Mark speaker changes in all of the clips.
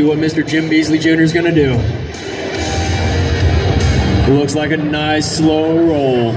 Speaker 1: what Mr. Jim Beasley Jr. is going to do. Looks like a nice slow roll.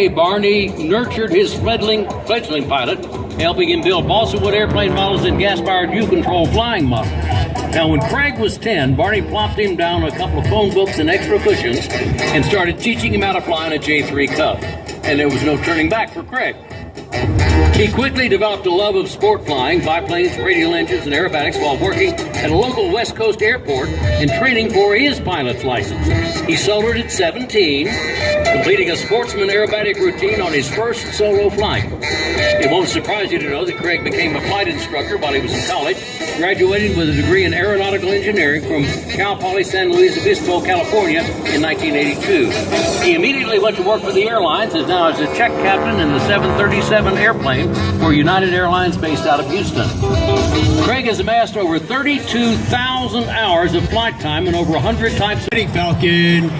Speaker 2: Barney nurtured his fledgling pilot, helping him build balsa wood airplane models and gas-powered U-control flying models. Now, when Craig was 10, Barney plopped him down a couple of phone books and extra cushions and started teaching him how to fly on a J3 Cub. And there was no turning back for Craig. He quickly developed a love of sport flying, biplanes, radial engines, and aerobatics while working at a local West Coast airport and training for his pilot's license. He soldiered at 17, completing a sportsman aerobatic routine on his first solo flight. It won't surprise you to know that Craig became a flight instructor while he was in college, graduating with a degree in aeronautical engineering from Cal Poly San Luis Obispo, California in 1982. He immediately went to work for the airlines, and now is a check captain in the 737 777 airplane for United Airlines based out of Houston. Craig has amassed over 32,000 hours of flight time and over 100 types of
Speaker 1: Falcon.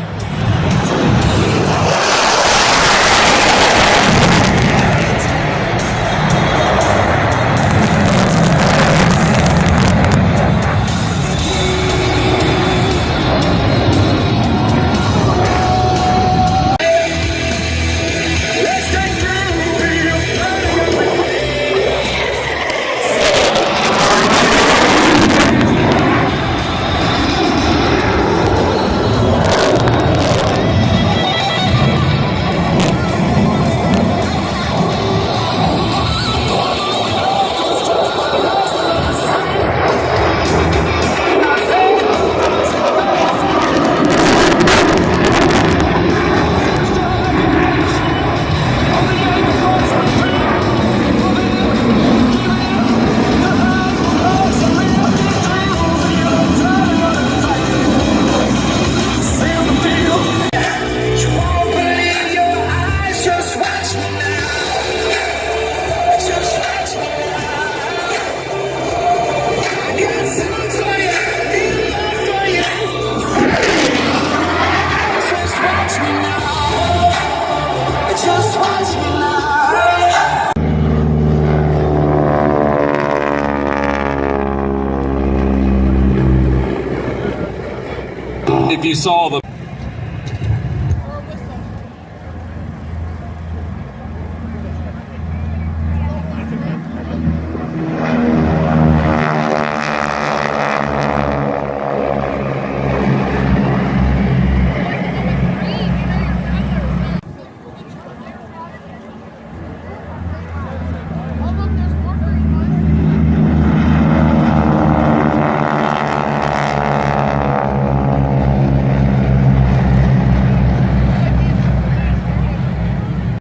Speaker 3: If you saw the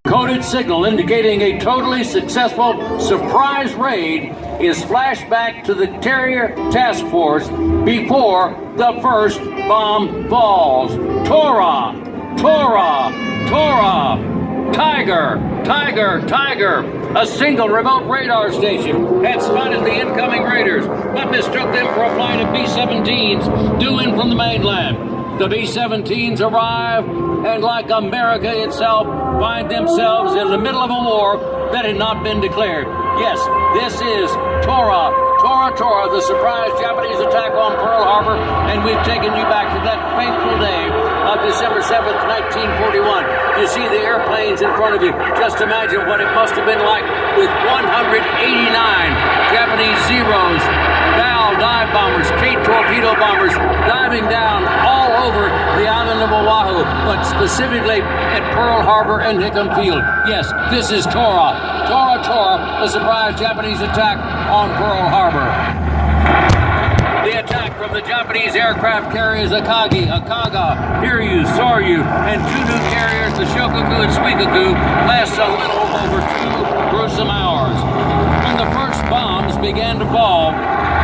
Speaker 2: coded signal indicating a totally successful surprise raid is flashed back to the Terrier Task Force before the first bomb falls. Torah, Torah, Torah, Tiger, Tiger, Tiger. A single remote radar station had spotted the incoming raiders, but mistook them for a flight of B-17s due in from the mainland. The B-17s arrive and, like America itself, find themselves in the middle of a war that had not been declared. Yes, this is Torah, Torah, Torah, the surprise Japanese attack on Pearl Harbor, and we've taken you back to that fateful day of December 7th, 1941. You see the airplanes in front of you. Just imagine what it must have been like with 189 Japanese Zeros, Val dive bombers, Kate torpedo bombers diving down all over the island of Oahu, but specifically at Pearl Harbor and Hickam Field. Yes, this is Torah, Torah, Torah, the surprise Japanese attack on Pearl Harbor. The attack from the Japanese aircraft carriers Akagi, Akaga, Hiryu, Soryu, and two new carriers, the Shokaku and Suikaku, lasts a little over 2 gruesome hours. When the first bombs began to fall,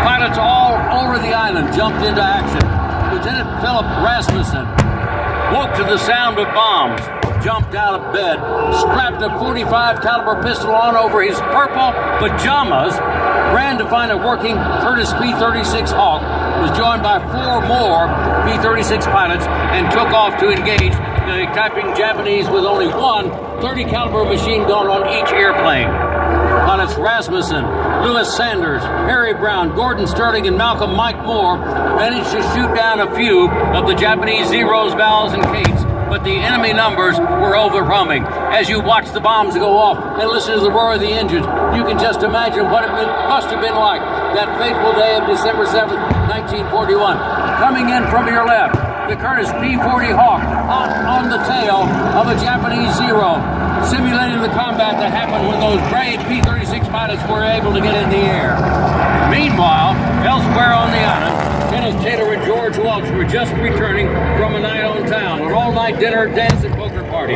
Speaker 2: pilots all over the island jumped into action. Lieutenant Philip Rasmussen woke to the sound of bombs, jumped out of bed, strapped a .45 caliber pistol on over his purple pajamas, ran to find a working Curtiss P-36 Hawk, was joined by 4 more P-36 pilots, and took off to engage the typing Japanese with only one .30 caliber machine gun on each airplane. Pilots Rasmussen, Lewis Sanders, Harry Brown, Gordon Sterling, and Malcolm Mike Moore managed to shoot down a few of the Japanese Zeros, Vals, and Kates, but the enemy numbers were overwhelming. As you watch the bombs go off and listen to the roar of the engines, you can just imagine what it must have been like that fateful day of December 7th, 1941. Coming in from your left, the Curtiss P-40 Hawk hot on the tail of a Japanese Zero, simulating the combat that happened when those brave P-36 pilots were able to get in the air. Meanwhile, elsewhere on the island, Kenneth Taylor and George Welch were just returning from a night on town, an all-night dinner, dance, and poker party.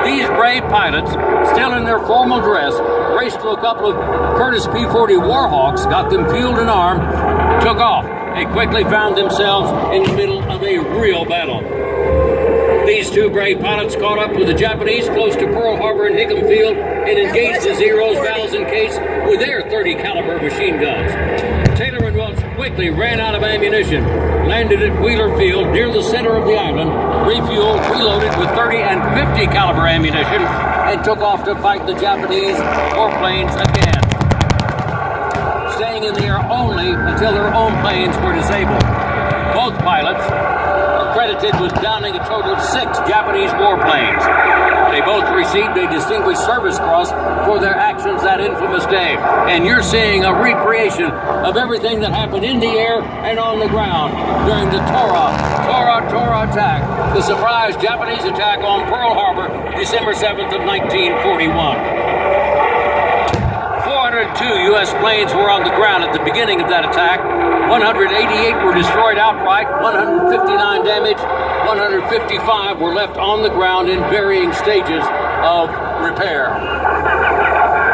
Speaker 2: These brave pilots, still in their formal dress, raced to a couple of Curtiss P-40 Warhawks, got them fueled and armed, took off. They quickly found themselves in the middle of a real battle. These two brave pilots caught up with the Japanese close to Pearl Harbor and Hickam Field and engaged the Zeros, valves, and Cates with their .30 caliber machine guns. Taylor and Welch quickly ran out of ammunition, landed at Wheeler Field near the center of the island, refueled, reloaded with .30 and .50 caliber ammunition, and took off to fight the Japanese warplanes again, staying in the air only until their own planes were disabled. Both pilots are credited with downing a total of 6 Japanese warplanes. They both received a Distinguished Service Cross for their actions that infamous day. And you're seeing a recreation of everything that happened in the air and on the ground during the Tora attack, the surprise Japanese attack on Pearl Harbor, December 7th of 1941. 402 U.S. planes were on the ground at the beginning of that attack. 188 were destroyed outright, 159 damaged, 155 were left on the ground in varying stages of repair.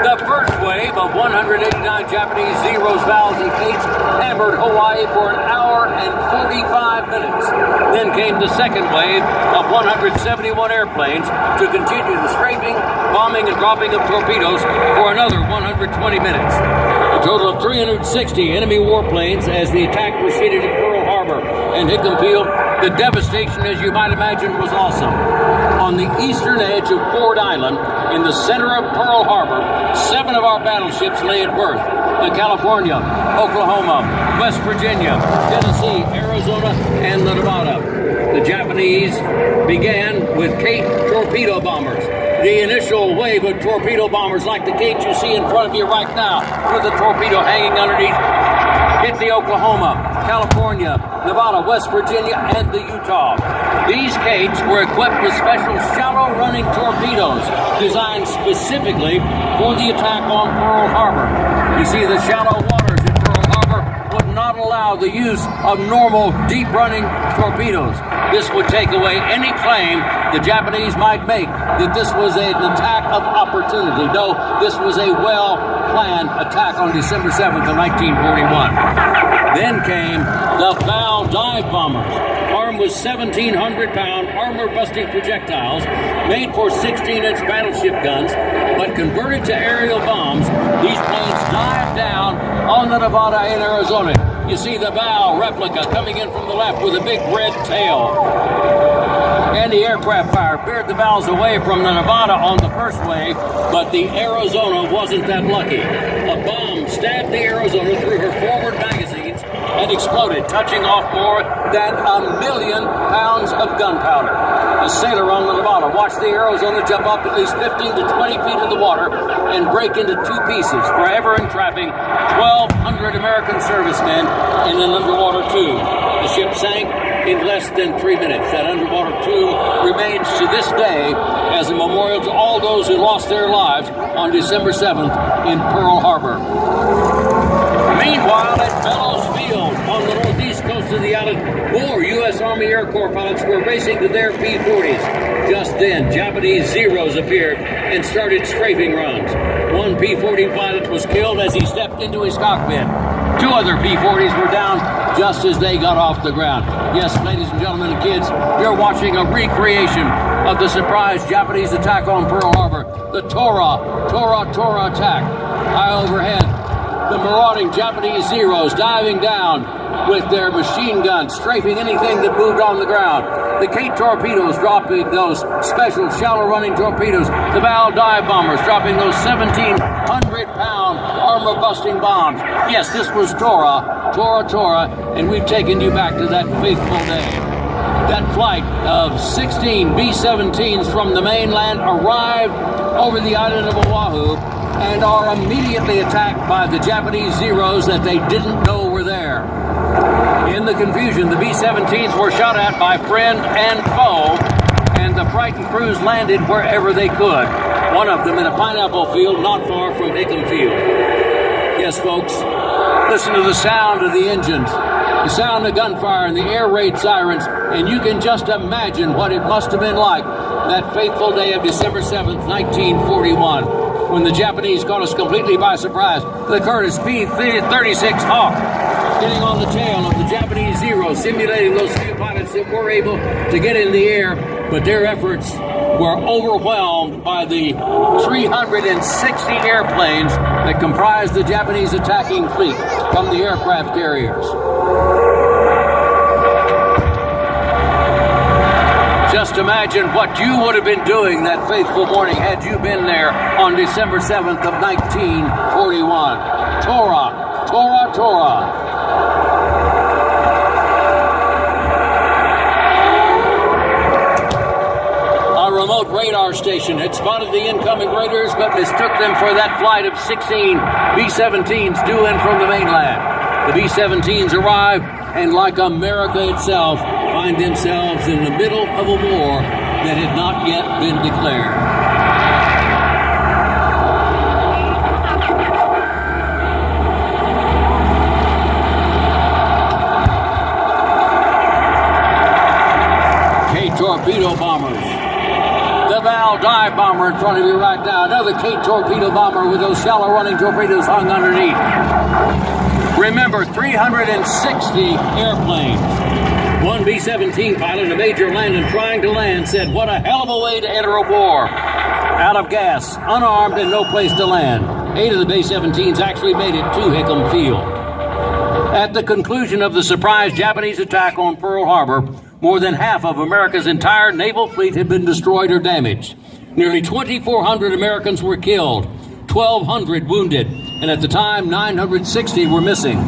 Speaker 2: The first wave of 189 Japanese Zeros, valves, and Cates hammered Hawaii for an hour and 45 minutes. Then came the second wave of 171 airplanes to continue the strafing, bombing, and dropping of torpedoes for another 120 minutes. A total of 360 enemy warplanes as the attack proceeded at Pearl Harbor and Hickam Field. The devastation, as you might imagine, was awesome. On the eastern edge of Ford Island, in the center of Pearl Harbor, 7 of our battleships lay at berth. The California, Oklahoma, West Virginia, Tennessee, Arizona, and the Nevada. The Japanese began with Kate torpedo bombers. The initial wave of torpedo bombers like the Kate you see in front of you right now, with the torpedo hanging underneath, hit the Oklahoma, California, Nevada, West Virginia, and the Utah. These Kates were equipped with special shallow-running torpedoes designed specifically for the attack on Pearl Harbor. You see, the shallow waters in Pearl Harbor would not allow the use of normal deep-running torpedoes. This would take away any claim the Japanese might make that this was an attack of opportunity. No, this was a well-planned attack on December 7th of 1941. Then came the bow dive bombers, armed with 1,700-pound armor-busting projectiles made for 16-inch battleship guns, but converted to aerial bombs. These planes dived down on the Nevada and Arizona. You see the bow replica coming in from the left with a big red tail. Anti-aircraft fire veered the bows away from the Nevada on the first wave, but the Arizona wasn't that lucky. A bomb stabbed the Arizona through her forward magazines and exploded, touching off more than 1 million pounds of gunpowder. A sailor on the Nevada watched the Arizona jump up at least 15 to 20 feet in the water and break into 2 pieces, forever entrapping 1,200 American servicemen in an underwater tube. The ship sank in less than 3 minutes. That underwater tube remains to this day as a memorial to all those who lost their lives on December 7th in Pearl Harbor. Meanwhile, at Bellows Field, on the northeast coast of the island, more U.S. Army Air Corps pilots were racing to their P-40s. Just then, Japanese Zeros appeared and started strafing runs. One P-40 pilot was killed as he stepped into his cockpit. 2 other P-40s were down just as they got off the ground. Yes, ladies and gentlemen and kids, you're watching a recreation of the surprise Japanese attack on Pearl Harbor, the Tora attack. High overhead, the marauding Japanese Zeros diving down with their machine guns, strafing anything that moved on the ground. The Kate torpedoes dropping those special shallow-running torpedoes. The Val dive bombers dropping those 1,700-pound armor-busting bombs. Yes, this was Tora, and we've taken you back to that faithful day. That flight of 16 B-17s from the mainland arrived over the island of Oahu and are immediately attacked by the Japanese Zeros that they didn't know were there. In the confusion, the B-17s were shot at by friend and foe, and the frightened crews landed wherever they could. One of them in a pineapple field not far from Hickam Field. Yes, folks, listen to the sound of the engines, the sound of gunfire and the air raid sirens, and you can just imagine what it must have been like that fateful day of December 7th, 1941. when the Japanese caught us completely by surprise. The Curtiss P-36 Hawk getting on the tail of the Japanese Zero, simulating those few pilots that were able to get in the air, but their efforts were overwhelmed by the 360 airplanes that comprised the Japanese attacking fleet from the aircraft carriers. Just imagine what you would have been doing that faithful morning had you been there on December 7th of 1941. Tora, Tora, Tora. A remote radar station had spotted the incoming raiders, but mistook them for that flight of 16 B-17s due in from the mainland. The B-17s arrived, and like America itself, find themselves in the middle of a war that had not yet been declared. K-torpedo bombers. The Val dive bomber in front of you right now. Another K-torpedo bomber with those shallow running torpedoes hung underneath. Remember, 360 airplanes. One B-17 pilot, a major landing trying to land, said, "What a hell of a way to enter a war. Out of gas, unarmed, and no place to land." 8 of the B-17s actually made it to Hickam Field. At the conclusion of the surprise Japanese attack on Pearl Harbor, more than half of America's entire naval fleet had been destroyed or damaged. Nearly 2,400 Americans were killed, 1,200 wounded, and at the time, 960 were missing.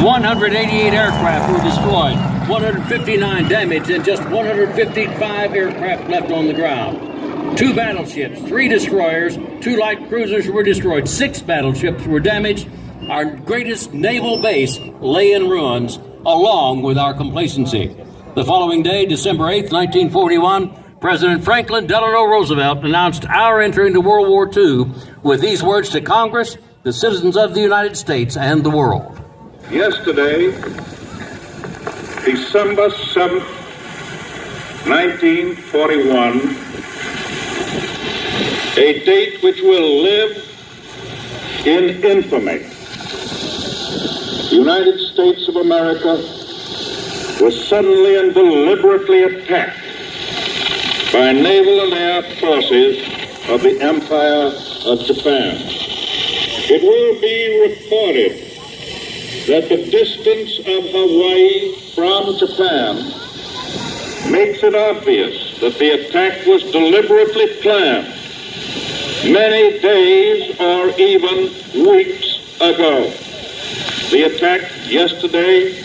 Speaker 2: 188 aircraft were destroyed, 159 damaged, and just 155 aircraft left on the ground. 2 battleships, 3 destroyers, 2 light cruisers were destroyed, 6 battleships were damaged. Our greatest naval base lay in ruins, along with our complacency. The following day, December 8, 1941, President Franklin Delano Roosevelt announced our entry into World War II with these words to Congress, the citizens of the United States, and the world.
Speaker 4: Yesterday, December 7th, 1941, a date which will live in infamy. The United States of America was suddenly and deliberately attacked by naval and air forces of the Empire of Japan. It will be reported that the distance of Hawaii from Japan makes it obvious that the attack was deliberately planned many days or even weeks ago. The attack yesterday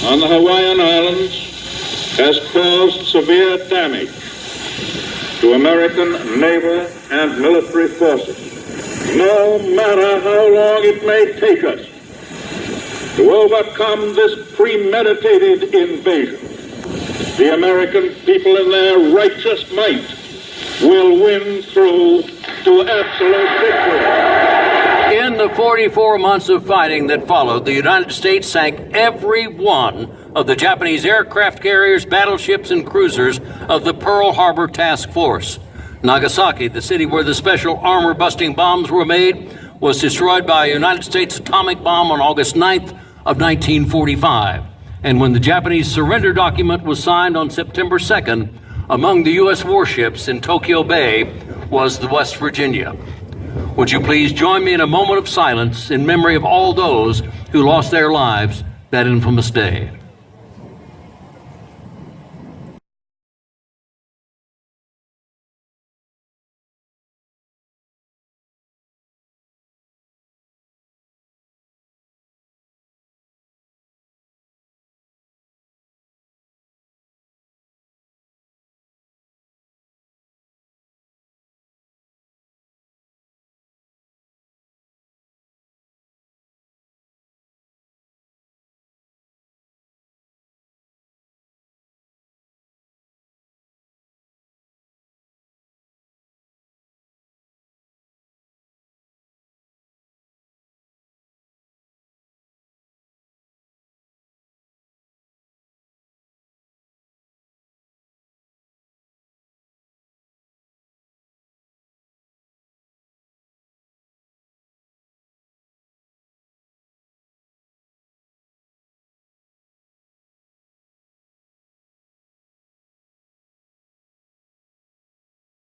Speaker 4: on the Hawaiian Islands has caused severe damage to American naval and military forces. No matter how long it may take us to overcome this premeditated invasion, the American people in their righteous might will win through to absolute victory.
Speaker 2: In the 44 months of fighting that followed, the United States sank every one of the Japanese aircraft carriers, battleships, and cruisers of the Pearl Harbor Task Force. Nagasaki, the city where the special armor-busting bombs were made, was destroyed by a United States atomic bomb on August 9th of 1945. And when the Japanese surrender document was signed on September 2nd, among the U.S. warships in Tokyo Bay was the West Virginia. Would you please join me in a moment of silence in memory of all those who lost their lives that infamous day?